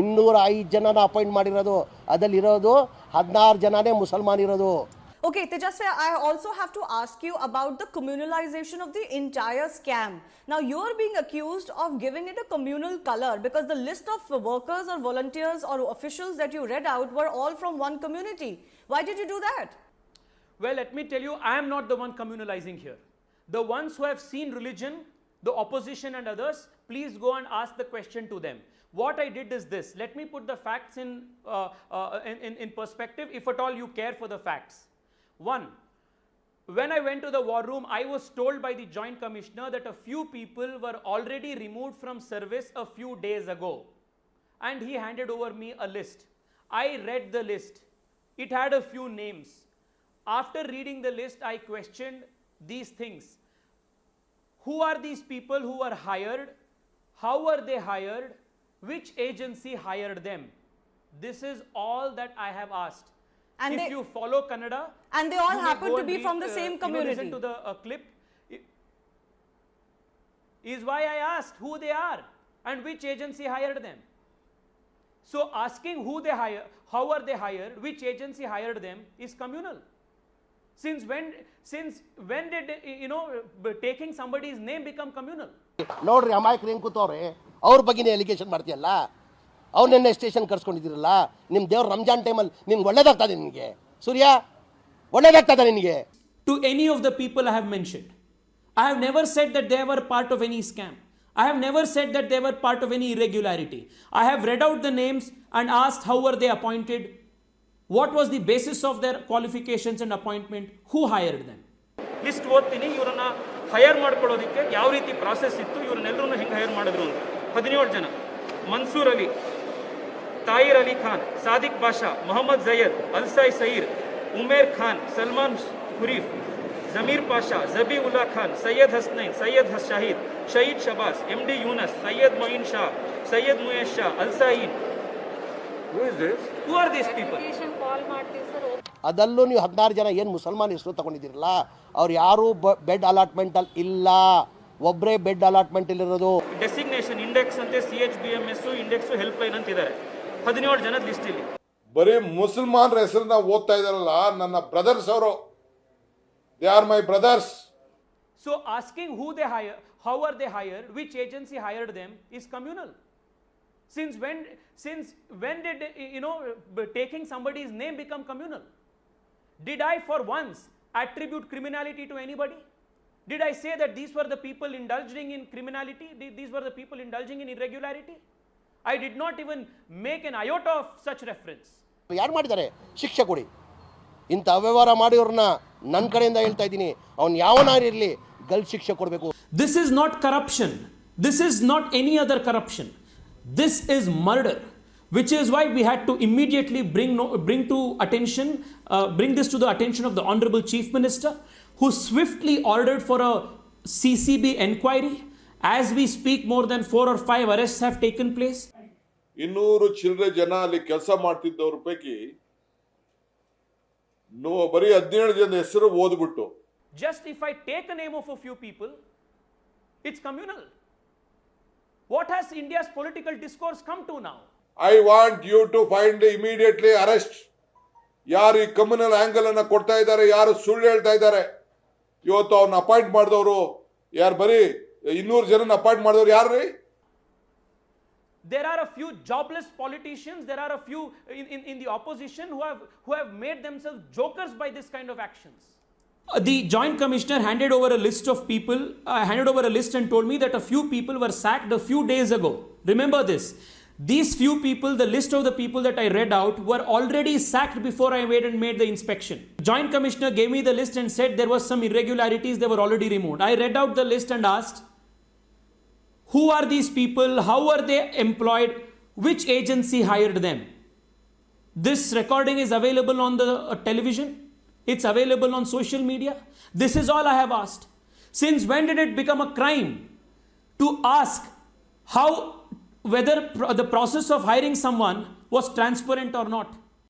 205 ಜನನ ಅಪಾಯಿಂಟ್ ಮಾಡಿರೋದು, ಅದರಲ್ಲಿರೋದು 16 ಜನನೇ ಮುಸಲ್ಮಾನ್ ಇರೋದು. Okay, Tejasvi, I also have to ask you about the communalization of the entire scam. Now, you are being accused of giving it a communal color because the list of workers or volunteers or officials that you read out were all from one community. Why did you do that? Well, let me tell you, I am not the one communalizing here. The ones who have seen religion, the opposition and others, please go and ask the question to them. What I did is this. Let me put the facts in perspective, if at all you care for the facts. One, when I went to the war room, I was told by the Joint Commissioner that a few people were already removed from service a few days ago. And he handed over me a list. I read the list. It had a few names. After reading the list, I questioned these things. Who are these people who were hired? How were they hired? Which agency hired them? This is all that I have asked. And if you follow Kannada, and they all happen to be from the same community. Listen to the clip. Is why I asked who they are and which agency hired them. So asking who they hire, how are they hired, which agency hired them is communal. Since when did taking somebody's name become communal? ನೋಡ್ರಿ ಅಮಾಯಕರು ಹೆಂಗೆ ಕೂತವ್ರೆ, ಅವ್ರ ಬಗ್ಗೆನೇ allegation ಮಾಡ್ತೀಯಲ್ಲ. ಅವ್ರು ನಿನ್ನೆ station ಕರ್ಸ್ಕೊಂಡಿದ್ದೀರಲ್ಲ, ನಿಮ್ಮ ದೇವ್ರ ರಂಜಾನ್ ಟೈಮಲ್ಲಿ ನಿಮ್ಗೆ ಒಳ್ಳೇದಾಗ್ತದೆ, ನಿನಗೆ ಸೂರ್ಯ ಒಳ್ಳೇದಾಗ್ತದೆ ನಿನಗೆ. To any of the people I have mentioned, I have never said that they were part of any scam. I have never said that they were part of any irregularity. I have read out the names and asked how were they appointed, what was the basis of their qualifications and appointment, who hired them. List ಓದ್ತೀನಿ, ಇವರನ್ನ hire ಮಾಡ್ಕೊಳ್ಳೋದಕ್ಕೆ ಯಾವ ರೀತಿ process ಇತ್ತು, ಇವರನ್ನೆಲ್ಲರೂ ಹೆಂಗೆ hire ಮಾಡಿದ್ರು ಅಂತ. 17 ಜನ: Mansoor Ali, Tahir Ali Khan, Sadiq Basha, Mohammed Jayad, Alsai Sayeer, Umair Khan, Salman Hurif, Zameer Pasha, Zabi Ulla Khan, Syed Hasnain, Syed Shahid, Shaheed Shabaz, MD Yunus, Syed Moin Shah, Syed Muyesh Shah, Alsain. Who are these people? ಅದಲ್ಲೂ ನೀವು 16 ಜನ ಏನು ಮುಸಲ್ಮಾನ್ ಹೆಸರು ತಗೊಂಡಿದ್ದೀರಲ್ಲ, ಅವ್ರು ಯಾರು ಬೆಡ್ ಅಲಾಟ್ಮೆಂಟ್ ಅಲ್ಲಿ ಇಲ್ಲ, ಒಬ್ಬರೇ ಬೆಡ್ ಅಲಾಟ್ಮೆಂಟ್ ಇಲ್ಲಿರೋದು. ಡೆಸಿಗ್ನೇಷನ್ ಇಂಡೆಕ್ಸ್ ಅಂತೆ, CHBMS ಇಂಡೆಕ್ಸ್ ಹೆಲ್ಪ್ ಲೈನ್ ಅಂತ ಇದ್ದಾರೆ. 17 ಜನದ ಲಿಸ್ಟ್ ಇಲ್ಲಿ. ಬರೀ ಮುಸಲ್ಮಾನರ ಹೆಸರನ್ನ ಓದ್ತಾ ಇದಾರಲ್ಲ, ನನ್ನ ಬ್ರದರ್ಸ್ ಅವರು, they are my brothers. So asking who they hire, how are they hired, which agency hired them is communal. Since when did taking somebody's name become communal? Did I for once attribute criminality to anybody? Did I say that these were the people indulging in criminality? These were the people indulging in irregularity? I did not even make an iota of such reference. ಯಾರು ಮಾಡಿದ್ದಾರೆ? ಶಿಕ್ಷೆ ಕೊಡಿ. ಇಂಥ ಅವ್ಯವಹಾರ ಮಾಡಿವ್ರನ್ನ ನನ್ನ ಕಡೆಯಿಂದ ಹೇಳ್ತಾ ಇದ್ದೀನಿ, ಅವ್ನು ಯಾವನಾರು ಇರಲಿ, ಗಲ್ ಶಿಕ್ಷೆ ಕೊಡಬೇಕು. This is not corruption. This is not any other corruption. This is murder, which is why we had to immediately bring this to the attention of the Honorable Chief Minister, who swiftly ordered for a CCB inquiry. As we speak, more than 4 or 5 arrests have taken place. 200 ಚಿಲ್ಲರೆ ಜನ ಅಲ್ಲಿ ಕೆಲಸ ಮಾಡ್ತಿದ್ದವ್ರ ಪೈಕಿ ಬರೀ 17 ಜನ ಹೆಸರು ಓದ್ಬಿಟ್ಟು, just if I take a name of a few people, it's communal. What has India's political discourse come to now? I want you to find immediately arrest. ಯಾರು ಈ ಕಮ್ಯುನಲ್ ಆಂಗಲ್ ಅನ್ನ ಕೊಡ್ತಾ ಇದ್ದಾರೆ, ಯಾರು ಸುಳ್ಳು ಹೇಳ್ತಾ ಇದ್ದಾರೆ, ಇವತ್ತು ಅವ್ರನ್ನ ಅಪಾಯಿಂಟ್ ಮಾಡಿದವರು ಯಾರು, ಬರೀ 200 ಜನನ ಅಪಾಯಿಂಟ್ ಮಾಡಿದವರು ಯಾರು? There are a few jobless politicians, there are a few in the opposition who have made themselves jokers by this kind of actions. The Joint Commissioner handed over a list and told me that a few people were sacked a few days ago. Remember this. These few people, the list of the people that I read out, were already sacked before I went and made the inspection. Joint Commissioner gave me the list and said there was some irregularities, they were already removed. I read out the list and asked, who are these people? How are they employed? Which agency hired them? This recording is available on the television. It's available on social media. This is all I have asked. Since when did it become a crime to ask whether the process of hiring someone was transparent or not?